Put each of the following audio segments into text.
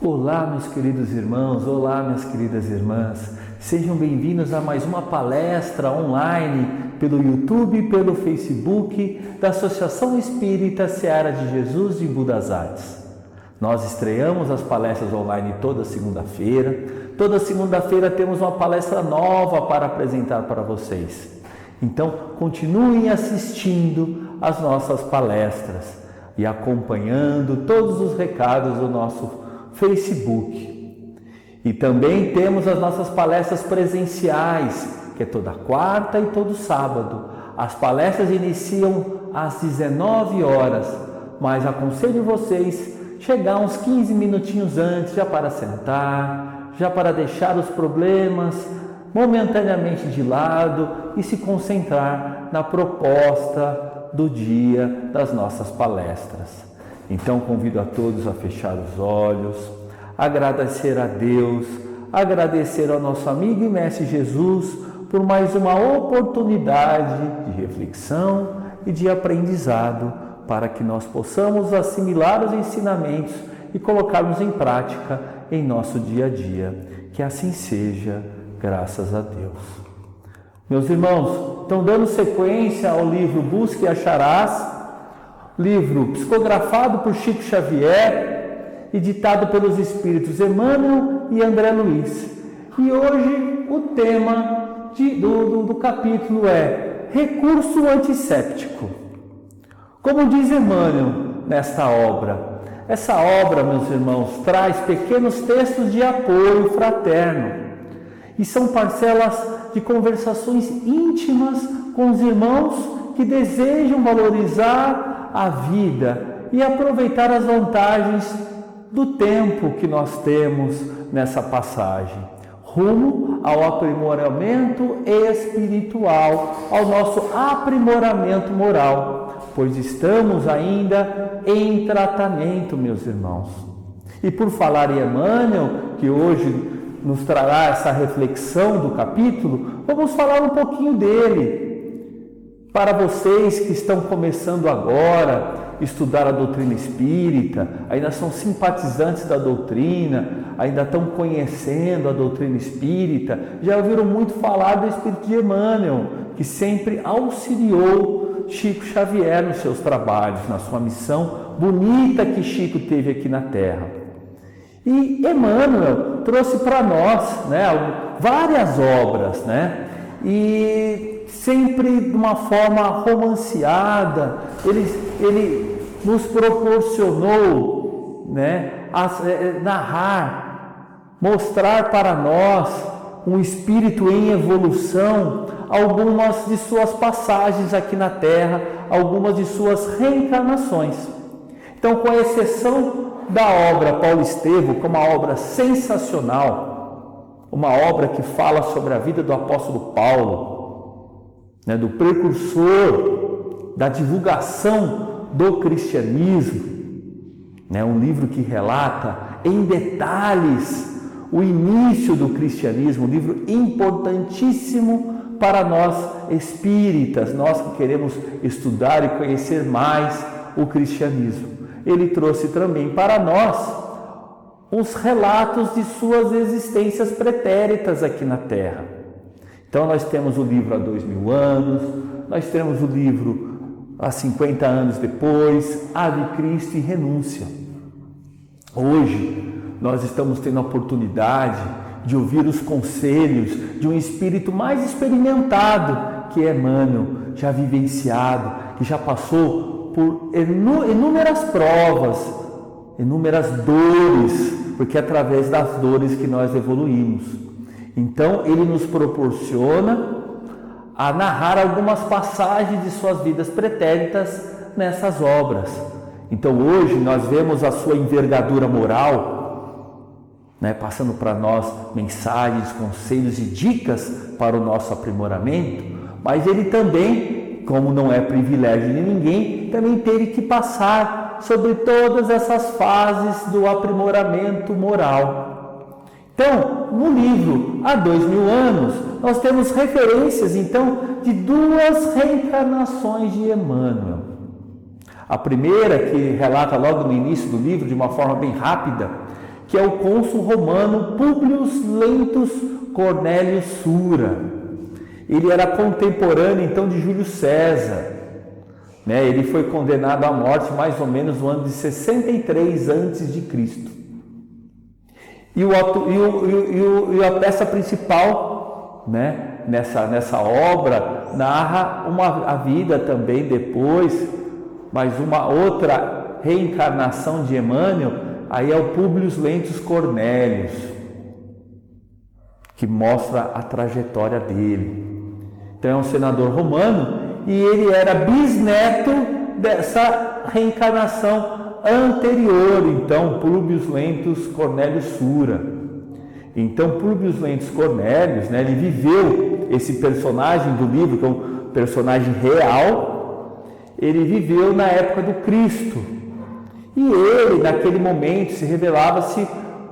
Olá, meus queridos irmãos, olá, minhas queridas irmãs. Sejam bem-vindos a mais uma palestra online pelo YouTube e pelo Facebook da Associação Espírita Seara de Jesus de Embu das Artes. Nós estreamos as palestras online toda segunda-feira. Toda segunda-feira temos uma palestra nova para apresentar para vocês. Então, continuem assistindo às nossas palestras e acompanhando todos os recados do nosso Facebook. E também temos as nossas palestras presenciais, que é toda quarta e todo sábado. As palestras iniciam às 19 horas, mas aconselho vocês chegar uns 15 minutinhos antes, já para sentar, já para deixar os problemas momentaneamente de lado e se concentrar na proposta do dia das nossas palestras. Então convido a todos a fechar os olhos, agradecer a Deus, agradecer ao nosso amigo e mestre Jesus por mais uma oportunidade de reflexão e de aprendizado para que nós possamos assimilar os ensinamentos e colocarmos em prática em nosso dia a dia. Que assim seja, graças a Deus. Meus irmãos, estão dando sequência ao livro Busque e Acharás, livro psicografado por Chico Xavier e ditado pelos espíritos Emmanuel e André Luiz. E hoje o tema do capítulo é recurso antisséptico. Como diz Emmanuel nesta obra, essa obra, meus irmãos, traz pequenos textos de apoio fraterno e são parcelas de conversações íntimas com os irmãos que desejam valorizar a vida e aproveitar as vantagens do tempo que nós temos nessa passagem, rumo ao aprimoramento espiritual, ao nosso aprimoramento moral, pois estamos ainda em tratamento, meus irmãos. E por falar em Emmanuel, que hoje nos trará essa reflexão do capítulo, vamos falar um pouquinho dele. Para vocês que estão começando agora a estudar a doutrina espírita, ainda são simpatizantes da doutrina, ainda estão conhecendo a doutrina espírita, já ouviram muito falar do Espírito de Emmanuel, que sempre auxiliou Chico Xavier nos seus trabalhos, na sua missão bonita que Chico teve aqui na Terra. E Emmanuel trouxe para nós, várias obras, e sempre de uma forma romanceada. Ele nos proporcionou narrar, mostrar para nós um espírito em evolução, algumas de suas passagens aqui na Terra, algumas de suas reencarnações. Então, com exceção da obra Paulo Estevo, como uma obra sensacional, uma obra que fala sobre a vida do apóstolo Paulo, do precursor da divulgação do cristianismo, um livro que relata em detalhes o início do cristianismo, um livro importantíssimo para nós espíritas, nós que queremos estudar e conhecer mais o cristianismo. Ele trouxe também para nós os relatos de suas existências pretéritas aqui na Terra. Então nós temos o livro há 2000 anos, nós temos o livro há 50 anos depois, Ave Cristo e Renúncia. Hoje nós estamos tendo a oportunidade de ouvir os conselhos de um espírito mais experimentado, que é Emmanuel, já vivenciado, que já passou por inúmeras provas, inúmeras dores, porque é através das dores que nós evoluímos. Então, ele nos proporciona a narrar algumas passagens de suas vidas pretéritas nessas obras. Então, hoje nós vemos a sua envergadura moral, passando para nós mensagens, conselhos e dicas para o nosso aprimoramento, mas ele também, como não é privilégio de ninguém, também teve que passar sobre todas essas fases do aprimoramento moral. Então, no livro Há 2000 anos, nós temos referências, então, de duas reencarnações de Emmanuel. A primeira, que relata logo no início do livro, de uma forma bem rápida, que é o cônsul romano Publio Lentulus Cornelius Sura. Ele era contemporâneo então de Júlio César, né? Ele foi condenado à morte mais ou menos no ano de 63 a.C. E a peça principal, né, nessa obra narra a vida também depois, mas uma outra reencarnação de Emmanuel, aí é o Publio Lentulus Cornelius, que mostra a trajetória dele. Então é um senador romano e ele era bisneto dessa reencarnação anterior, então, Publio Lentulus Cornelius Sura. Então, Publio Lentulus Cornelius, né, ele viveu esse personagem do livro, que é um personagem real, ele viveu na época do Cristo. E ele, naquele momento, se revelava-se,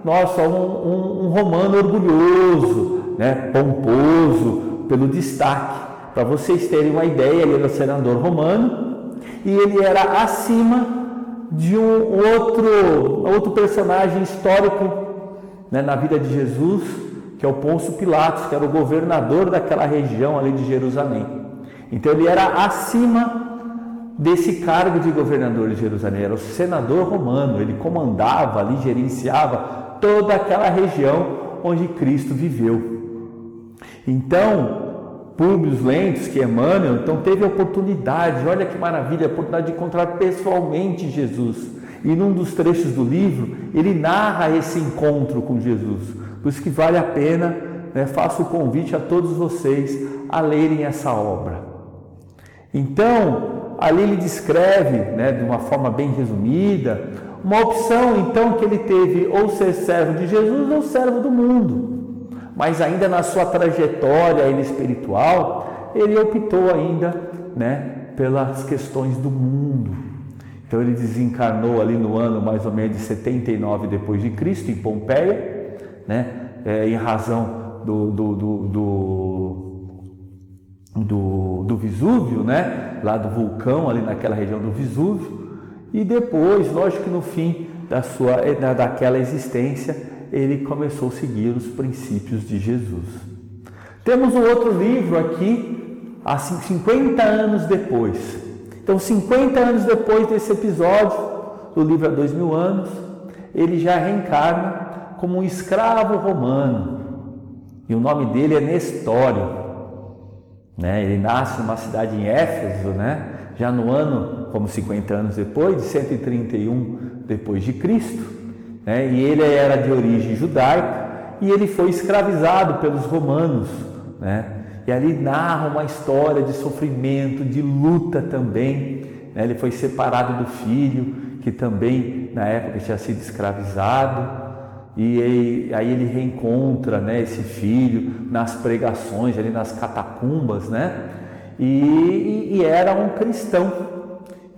nossa, um romano orgulhoso, né, pomposo, pelo destaque. Para vocês terem uma ideia, ele era senador romano e ele era acima de um outro personagem histórico, né, na vida de Jesus, que é o Pôncio Pilatos, que era o governador daquela região ali de Jerusalém. Então ele era acima desse cargo de governador de Jerusalém, era o senador romano, ele comandava ali, gerenciava toda aquela região onde Cristo viveu. Então, Publio Lentulus, que é Emmanuel, então teve a oportunidade, olha que maravilha, a oportunidade de encontrar pessoalmente Jesus. E num dos trechos do livro, ele narra esse encontro com Jesus. Por isso que vale a pena, né, faço o convite a todos vocês a lerem essa obra. Então, ali ele descreve, né, de uma forma bem resumida, uma opção então que ele teve, ou ser servo de Jesus ou servo do mundo. Mas ainda na sua trajetória espiritual, ele optou ainda, né, pelas questões do mundo. Então ele desencarnou ali no ano mais ou menos de 79 depois de Cristo, em Pompeia, né, em razão do Vesúvio, né, lá do vulcão, ali naquela região do Vesúvio. E depois, lógico que no fim daquela existência, ele começou a seguir os princípios de Jesus. Temos um outro livro aqui, há 50 anos depois. Então, 50 anos depois desse episódio, do livro há 2000 anos, ele já reencarna como um escravo romano. E o nome dele é Nestório. Né? Ele nasce numa cidade em Éfeso, né? Já no ano, como 50 anos depois, de 131 depois de Cristo. E ele era de origem judaica e ele foi escravizado pelos romanos, né? E ali narra uma história de sofrimento, de luta também, né? Ele foi separado do filho, que também na época tinha sido escravizado, e aí ele reencontra, né, esse filho nas pregações, ali nas catacumbas, né? E era um cristão,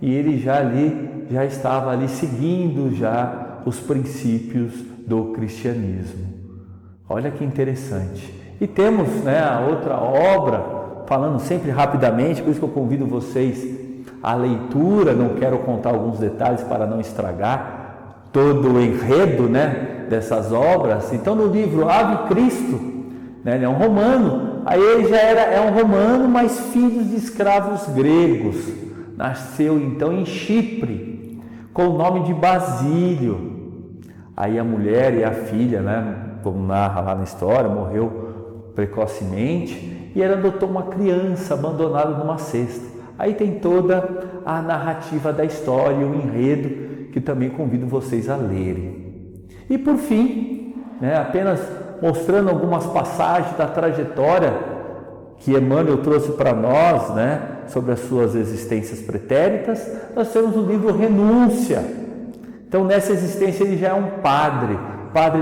e ele já estava ali seguindo já os princípios do cristianismo. Olha que interessante. E temos, né, a outra obra, falando sempre rapidamente, por isso que eu convido vocês à leitura, não quero contar alguns detalhes para não estragar todo o enredo, né, dessas obras. Então no livro Ave Cristo, né, ele é um romano, aí ele já é um romano, mas filho de escravos gregos. Nasceu então em Chipre, com o nome de Basílio. Aí a mulher e a filha, né, como narra lá na história, morreu precocemente e ele adotou uma criança abandonada numa cesta. Aí tem toda a narrativa da história, o enredo, que também convido vocês a lerem. E por fim, né, apenas mostrando algumas passagens da trajetória que Emmanuel trouxe para nós, né, sobre as suas existências pretéritas, nós temos o livro Renúncia. Então, nessa existência, ele já é um padre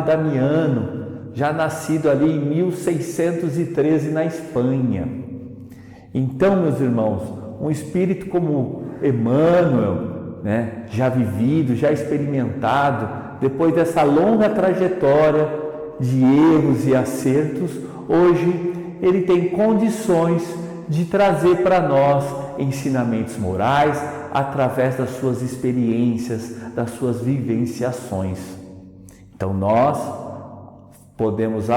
Damiano, já nascido ali em 1613 na Espanha. Então, meus irmãos, um espírito como Emmanuel, né, já vivido, já experimentado, depois dessa longa trajetória de erros e acertos, hoje ele tem condições de trazer para nós ensinamentos morais através das suas experiências, das suas vivenciações. Então nós podemos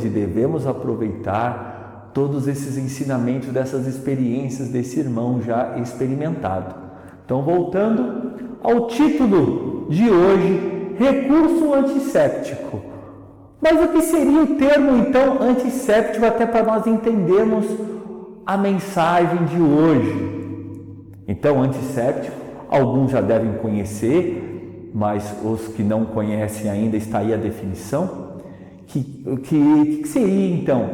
e devemos aproveitar todos esses ensinamentos, dessas experiências desse irmão já experimentado. Então, voltando ao título de hoje, recurso antisséptico. Mas o que seria o termo, então, antisséptico, até para nós entendermos a mensagem de hoje? Então, antisséptico, alguns já devem conhecer, mas os que não conhecem ainda, está aí a definição. Que seria, então,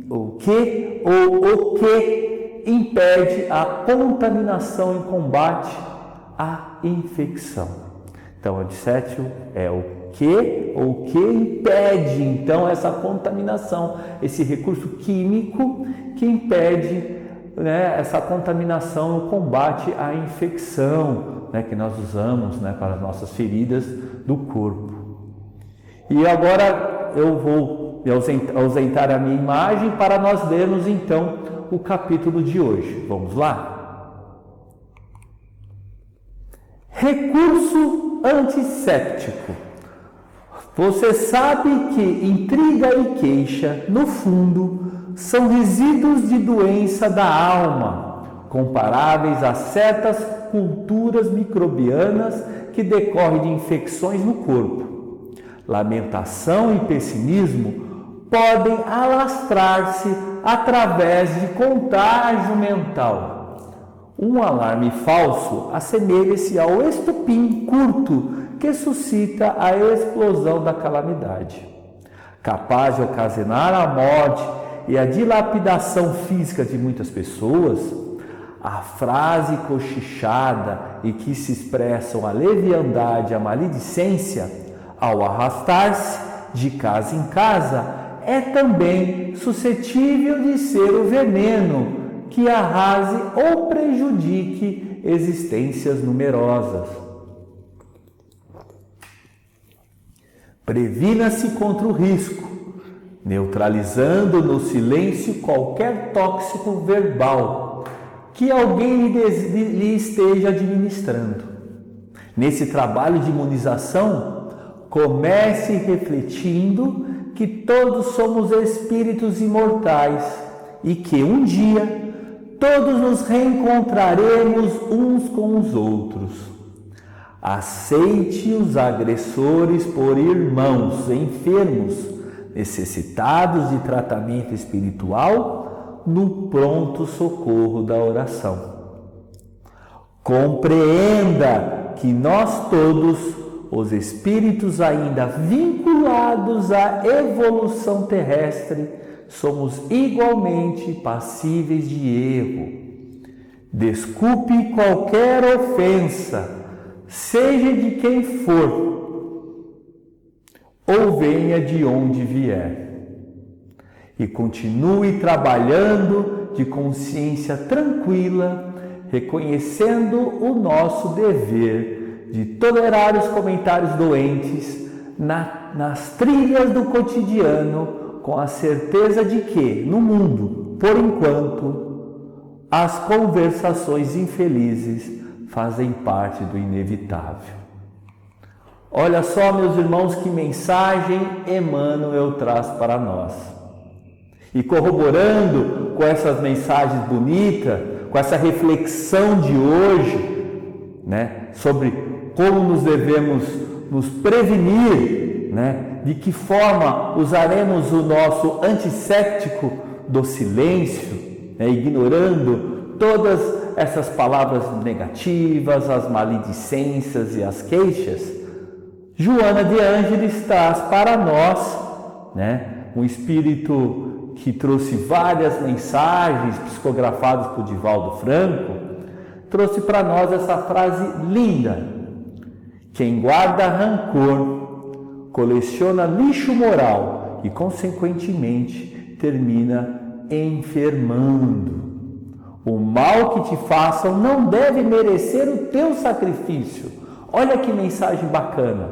o que impede a contaminação e combate à infecção. Então, antisséptico é o que impede, então, essa contaminação, esse recurso químico que impede, né, essa contaminação, o combate à infecção, né, que nós usamos, né, para as nossas feridas do corpo. E agora eu vou ausentar a minha imagem para nós lermos, então, o capítulo de hoje. Vamos lá? Recurso antisséptico. Você sabe que intriga e queixa, no fundo, são resíduos de doença da alma, comparáveis a certas culturas microbianas que decorrem de infecções no corpo. Lamentação e pessimismo podem alastrar-se através de contágio mental. Um alarme falso assemelha-se ao estopim curto que suscita a explosão da calamidade, capaz de ocasionar a morte e a dilapidação física de muitas pessoas. A frase cochichada e que se expressam a leviandade e a maledicência, ao arrastar-se de casa em casa, é também suscetível de ser o veneno que arrase ou prejudique existências numerosas. Previna-se contra o risco, neutralizando no silêncio qualquer tóxico verbal que alguém lhe esteja administrando. Nesse trabalho de imunização, comece refletindo que todos somos espíritos imortais e que um dia todos nos reencontraremos uns com os outros. Aceite os agressores por irmãos enfermos, necessitados de tratamento espiritual, no pronto socorro da oração. Compreenda que nós todos, os espíritos ainda vinculados à evolução terrestre, somos igualmente passíveis de erro. Desculpe qualquer ofensa, seja de quem for, ou venha de onde vier. E continue trabalhando de consciência tranquila, reconhecendo o nosso dever de tolerar os comentários doentes nas trilhas do cotidiano, com a certeza de que, no mundo, por enquanto, as conversações infelizes fazem parte do inevitável. Olha só, meus irmãos, que mensagem Emmanuel traz para nós. E corroborando com essas mensagens bonitas, com essa reflexão de hoje, né, sobre como nos devemos nos prevenir, né, de que forma usaremos o nosso antisséptico do silêncio, né, ignorando todas essas palavras negativas, as maledicências e as queixas. Joana de Ângeles traz para nós, né, um espírito que trouxe várias mensagens psicografadas por Divaldo Franco, trouxe para nós essa frase linda: quem guarda rancor coleciona lixo moral e, consequentemente, termina enfermando. O mal que te façam não deve merecer o teu sacrifício. Olha que mensagem bacana.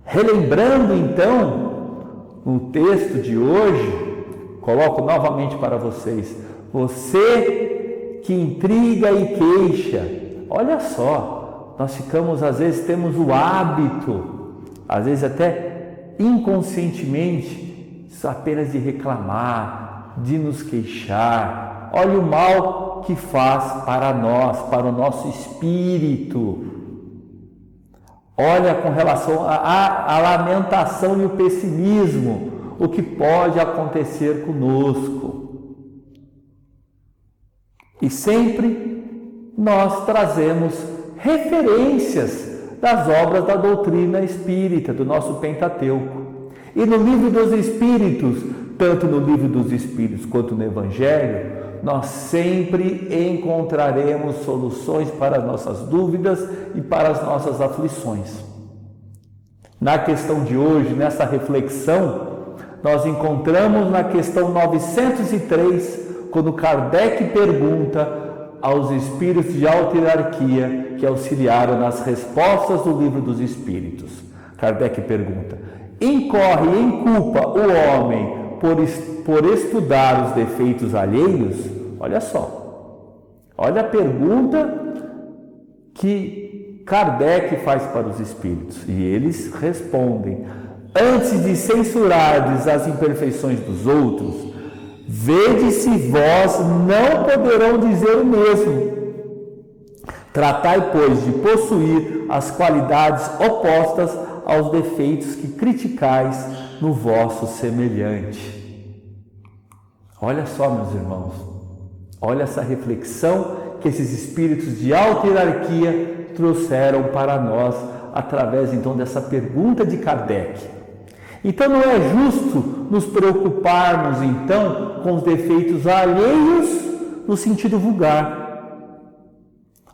Relembrando então o texto de hoje, coloco novamente para vocês: você que intriga e queixa, olha só, nós ficamos, às vezes, temos o hábito, às vezes até inconscientemente, apenas de reclamar, de nos queixar. Olha o mal que faz para nós, para o nosso espírito. Olha com relação à lamentação e o pessimismo, o que pode acontecer conosco. E sempre nós trazemos referências das obras da doutrina espírita, do nosso Pentateuco. E no Livro dos Espíritos, tanto no Livro dos Espíritos quanto no Evangelho, nós sempre encontraremos soluções para as nossas dúvidas e para as nossas aflições. Na questão de hoje, nessa reflexão, nós encontramos na questão 903, quando Kardec pergunta aos espíritos de alta hierarquia que auxiliaram nas respostas do Livro dos Espíritos. Kardec pergunta: incorre em culpa o homem por estudar os defeitos alheios? Olha só, olha a pergunta que Kardec faz para os espíritos, e eles respondem: antes de censurardes as imperfeições dos outros, vede se vós não poderão dizer o mesmo. Tratai, pois, de possuir as qualidades opostas aos defeitos que criticais no vosso semelhante. Olha só, meus irmãos, olha essa reflexão que esses espíritos de alta hierarquia trouxeram para nós através então dessa pergunta de Kardec. Então não é justo nos preocuparmos então com os defeitos alheios no sentido vulgar,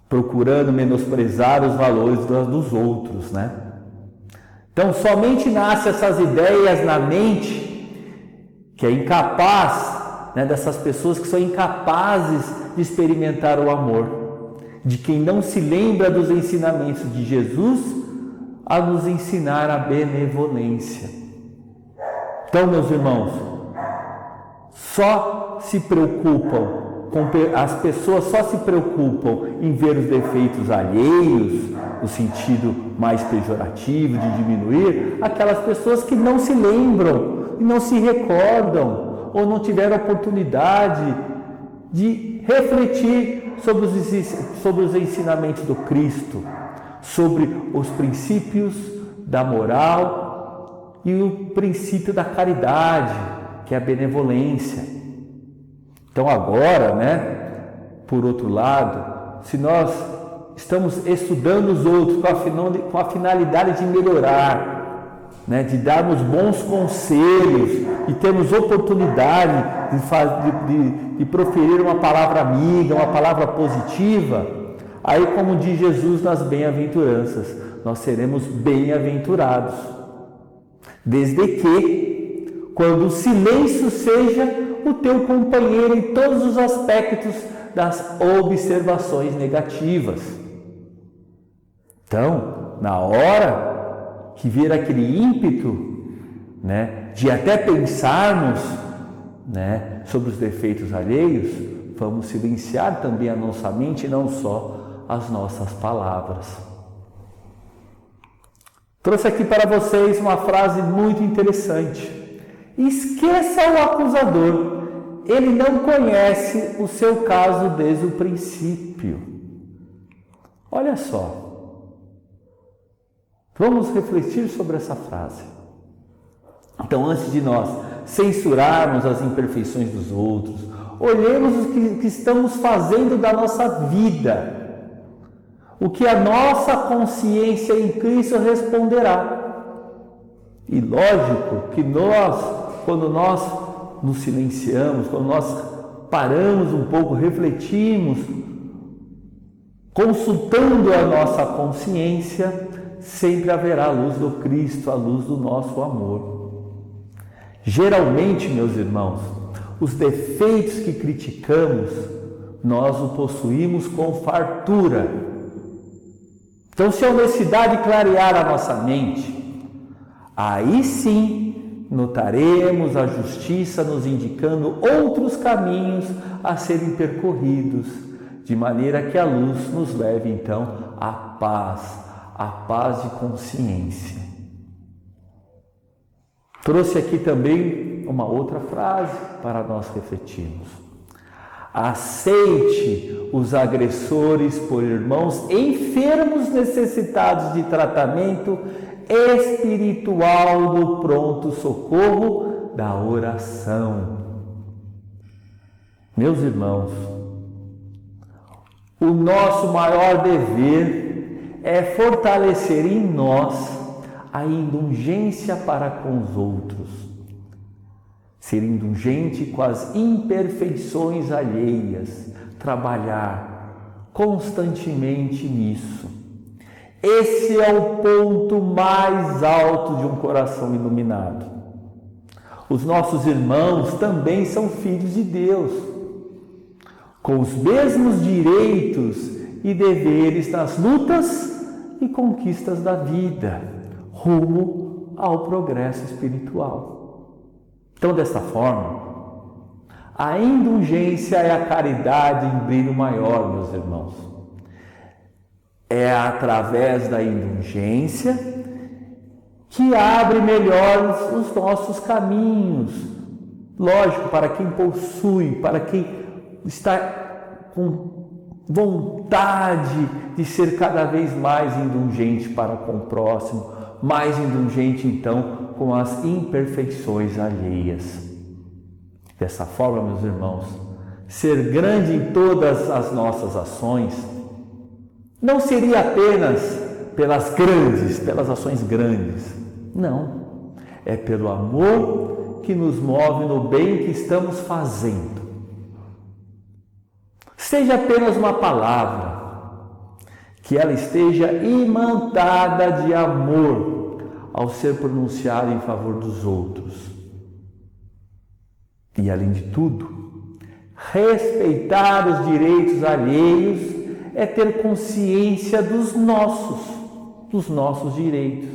procurando menosprezar os valores dos outros, né? Então somente nascem essas ideias na mente que é incapaz, né, dessas pessoas que são incapazes de experimentar o amor, de quem não se lembra dos ensinamentos de Jesus a nos ensinar a benevolência. Então, meus irmãos, as pessoas só se preocupam em ver os defeitos alheios, no sentido mais pejorativo de diminuir, aquelas pessoas que não se lembram e não se recordam ou não tiveram oportunidade de refletir sobre os ensinamentos do Cristo, sobre os princípios da moral e o princípio da caridade, que é a benevolência. Então agora, né, por outro lado, se nós estamos estudando os outros com a finalidade de melhorar, né, de darmos bons conselhos e termos oportunidade de proferir uma palavra amiga, uma palavra positiva, aí, como diz Jesus nas bem-aventuranças, nós seremos bem-aventurados, desde que, quando o silêncio seja o teu companheiro em todos os aspectos das observações negativas. Então, na hora que vir aquele ímpeto, né, de até pensarmos, né, sobre os defeitos alheios, vamos silenciar também a nossa mente e não só as nossas palavras. Trouxe aqui para vocês uma frase muito interessante. Esqueça o acusador, ele não conhece o seu caso desde o princípio. Olha só. Vamos refletir sobre essa frase. Então, antes de nós censurarmos as imperfeições dos outros, olhemos o que estamos fazendo da nossa vida, o que a nossa consciência em Cristo responderá. E lógico que quando nós nos silenciamos, quando nós paramos um pouco, refletimos, consultando a nossa consciência, sempre haverá a luz do Cristo, a luz do nosso amor. Geralmente, meus irmãos, os defeitos que criticamos, nós os possuímos com fartura. Então, se a honestidade clarear a nossa mente, aí sim notaremos a justiça nos indicando outros caminhos a serem percorridos, de maneira que a luz nos leve então a paz de consciência. Trouxe aqui também uma outra frase para nós refletirmos. Aceite os agressores por irmãos enfermos necessitados de tratamento espiritual no pronto-socorro da oração. Meus irmãos, o nosso maior dever é fortalecer em nós a indulgência para com os outros. Ser indulgente com as imperfeições alheias, trabalhar constantemente nisso. Esse é o ponto mais alto de um coração iluminado. Os nossos irmãos também são filhos de Deus, com os mesmos direitos e deveres nas lutas e conquistas da vida, rumo ao progresso espiritual. Então, desta forma, a indulgência é a caridade em brilho maior, meus irmãos. É através da indulgência que abre melhor os nossos caminhos. Lógico, para quem possui, para quem está com vontade de ser cada vez mais indulgente para com o próximo, mais indulgente então com as imperfeições alheias. Dessa forma, meus irmãos, ser grande em todas as nossas ações não seria apenas pelas ações grandes, não, é pelo amor que nos move no bem que estamos fazendo. Seja apenas uma palavra, que ela esteja imantada de amor ao ser pronunciada em favor dos outros. E além de tudo, respeitar os direitos alheios é ter consciência dos nossos direitos.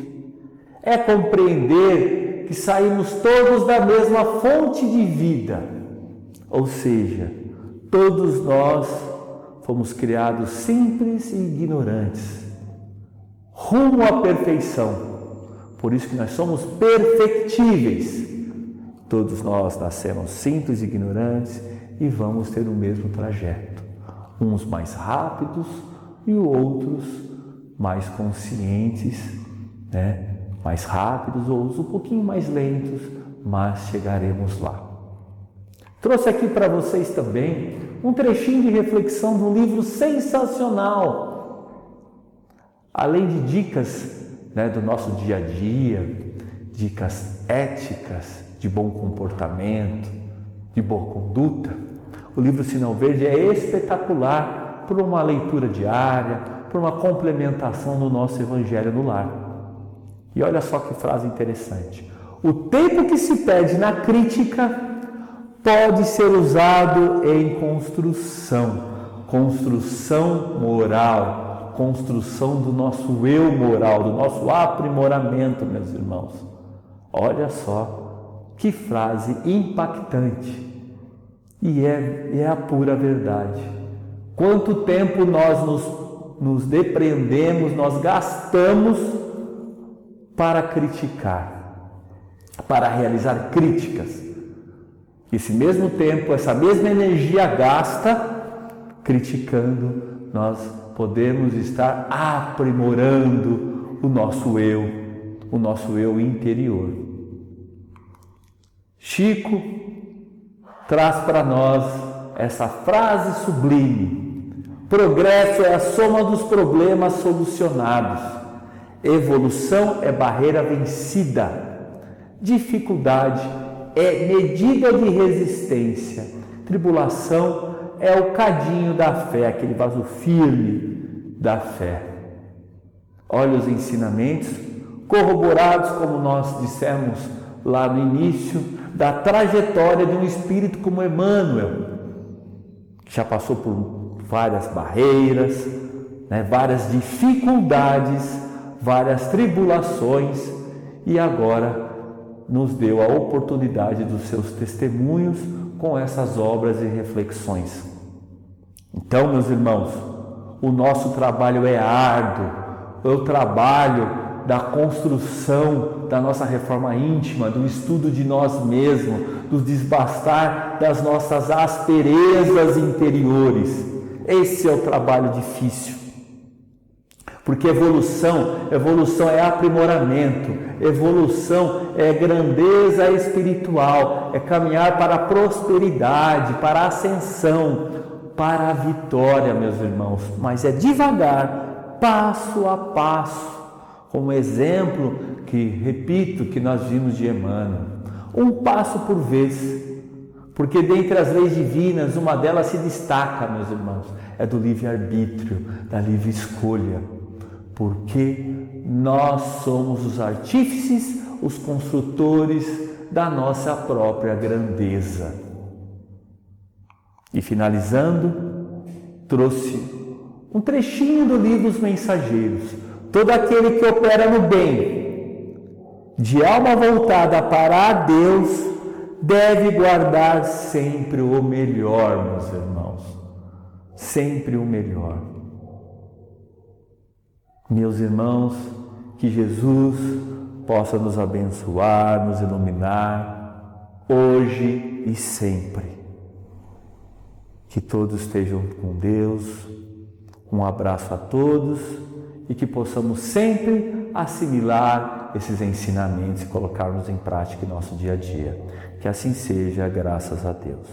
É compreender que saímos todos da mesma fonte de vida, ou seja, todos nós fomos criados simples e ignorantes, rumo à perfeição. Por isso que nós somos perfectíveis. Todos nós nascemos simples e ignorantes e vamos ter o mesmo trajeto. Uns mais rápidos e outros mais conscientes, mais rápidos, outros um pouquinho mais lentos, mas chegaremos lá. Trouxe aqui para vocês também um trechinho de reflexão de um livro sensacional. Além de dicas do nosso dia a dia, dicas éticas, de bom comportamento, de boa conduta, o livro Sinal Verde é espetacular por uma leitura diária, por uma complementação do nosso Evangelho no lar. E olha só que frase interessante. O tempo que se perde na crítica pode ser usado em construção moral, construção do nosso eu moral, do nosso aprimoramento, meus irmãos. Olha só que frase impactante. E é a pura verdade. Quanto tempo nós nos depreendemos, nós gastamos para criticar, para realizar críticas. Esse mesmo tempo, essa mesma energia gasta criticando, nós podemos estar aprimorando o nosso eu interior. Chico traz para nós essa frase sublime: progresso é a soma dos problemas solucionados, evolução é barreira vencida, dificuldade é medida de resistência, tribulação é o cadinho da fé, aquele vaso firme da fé. Olha os ensinamentos corroborados, como nós dissemos lá no início, da trajetória de um espírito como Emmanuel, que já passou por várias barreiras, várias dificuldades, várias tribulações, e agora nos deu a oportunidade dos seus testemunhos com essas obras e reflexões. Então, meus irmãos, O nosso trabalho é árduo, é o trabalho da construção da nossa reforma íntima, do estudo de nós mesmos, do desbastar das nossas asperezas interiores. Esse é o trabalho difícil. Porque evolução é aprimoramento, evolução é grandeza espiritual, é caminhar para a prosperidade, para a ascensão, para a vitória, meus irmãos. Mas é devagar, passo a passo, como exemplo que nós vimos de Emmanuel. Um passo por vez. Porque dentre as leis divinas, uma delas se destaca, meus irmãos, é do livre-arbítrio, da livre escolha. Porque nós somos os artífices, os construtores da nossa própria grandeza. E finalizando, trouxe um trechinho do livro Os Mensageiros. Todo aquele que opera no bem, de alma voltada para a Deus, deve guardar sempre o melhor, meus irmãos. Sempre o melhor. Meus irmãos, que Jesus possa nos abençoar, nos iluminar, hoje e sempre. Que todos estejam com Deus. Um abraço a todos e que possamos sempre assimilar esses ensinamentos e colocarmos em prática em nosso dia a dia. Que assim seja, graças a Deus.